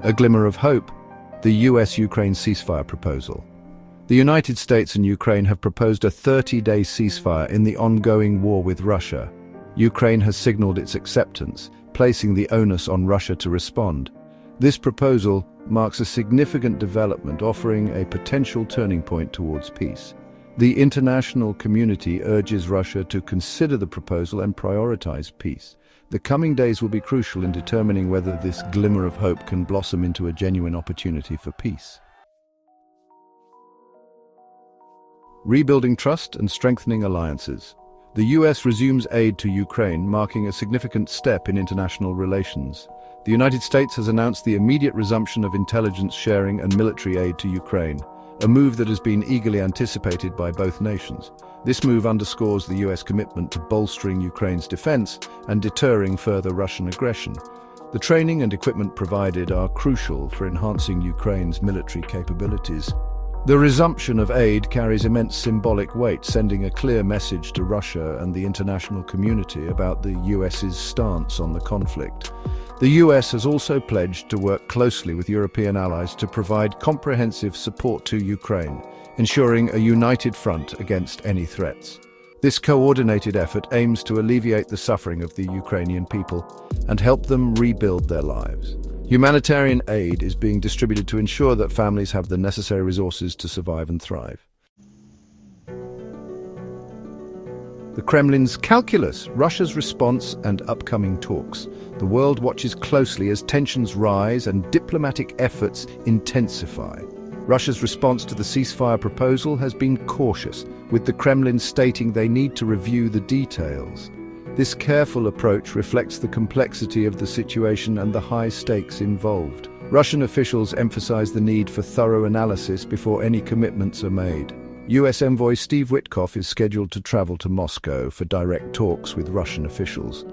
A glimmer of hope, the US-Ukraine ceasefire proposal. The United States and Ukraine have proposed a 30-day ceasefire in the ongoing war with Russia. Ukraine has signaled its acceptance, placing the onus on Russia to respond. This proposal marks a significant development, offering a potential turning point towards peace. The international community urges Russia to consider the proposal and prioritize peace. The coming days will be crucial in determining whether this glimmer of hope can blossom into a genuine opportunity for peace. Rebuilding trust and strengthening alliances. The US resumes aid to Ukraine, marking a significant step in international relations. The United States has announced the immediate resumption of intelligence sharing and military aid to Ukraine, a move that has been eagerly anticipated by both nations. This move underscores the US commitment to bolstering Ukraine's defense and deterring further Russian aggression. The training and equipment provided are crucial for enhancing Ukraine's military capabilities. The resumption of aid carries immense symbolic weight, sending a clear message to Russia and the international community about the US's stance on the conflict. The US has also pledged to work closely with European allies to provide comprehensive support to Ukraine, ensuring a united front against any threats. This coordinated effort aims to alleviate the suffering of the Ukrainian people and help them rebuild their lives. Humanitarian aid is being distributed to ensure that families have the necessary resources to survive and thrive. The Kremlin's calculus, Russia's response and upcoming talks. The world watches closely as tensions rise and diplomatic efforts intensify. Russia's response to the ceasefire proposal has been cautious, with the Kremlin stating they need to review the details. This careful approach reflects the complexity of the situation and the high stakes involved. Russian officials emphasize the need for thorough analysis before any commitments are made. US envoy Steve Witkoff is scheduled to travel to Moscow for direct talks with Russian officials.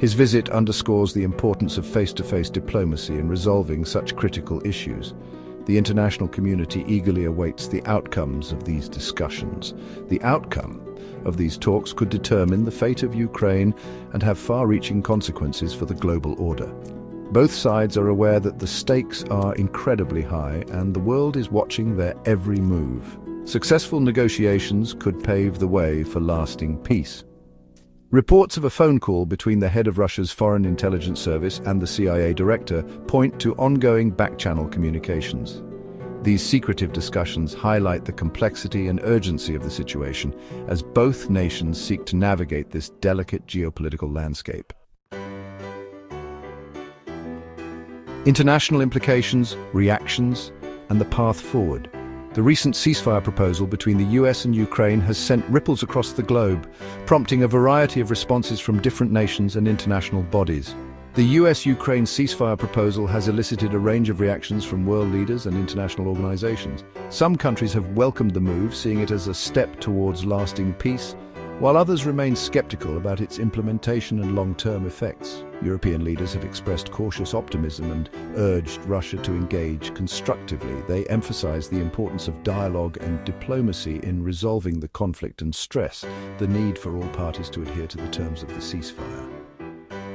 His visit underscores the importance of face-to-face diplomacy in resolving such critical issues. The international community eagerly awaits the outcomes of these discussions. The outcome of these talks could determine the fate of Ukraine and have far-reaching consequences for the global order. Both sides are aware that the stakes are incredibly high and the world is watching their every move. Successful negotiations could pave the way for lasting peace. Reports of a phone call between the head of Russia's Foreign Intelligence Service and the CIA director point to ongoing back-channel communications. These secretive discussions highlight the complexity and urgency of the situation as both nations seek to navigate this delicate geopolitical landscape. International implications, reactions, and the path forward. The recent ceasefire proposal between the US and Ukraine has sent ripples across the globe, prompting a variety of responses from different nations and international bodies. The US-Ukraine ceasefire proposal has elicited a range of reactions from world leaders and international organizations. Some countries have welcomed the move, seeing it as a step towards lasting peace, while others remain skeptical about its implementation and long-term effects. European leaders have expressed cautious optimism and urged Russia to engage constructively. They emphasize the importance of dialogue and diplomacy in resolving the conflict and stress the need for all parties to adhere to the terms of the ceasefire.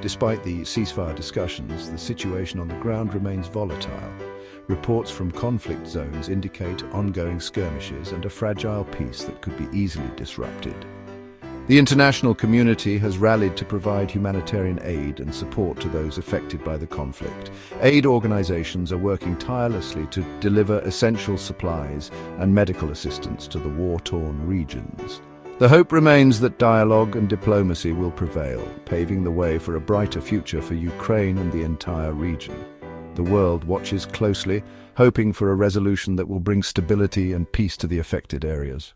Despite the ceasefire discussions, the situation on the ground remains volatile. Reports from conflict zones indicate ongoing skirmishes and a fragile peace that could be easily disrupted. The international community has rallied to provide humanitarian aid and support to those affected by the conflict. Aid organizations are working tirelessly to deliver essential supplies and medical assistance to the war-torn regions. The hope remains that dialogue and diplomacy will prevail, paving the way for a brighter future for Ukraine and the entire region. The world watches closely, hoping for a resolution that will bring stability and peace to the affected areas.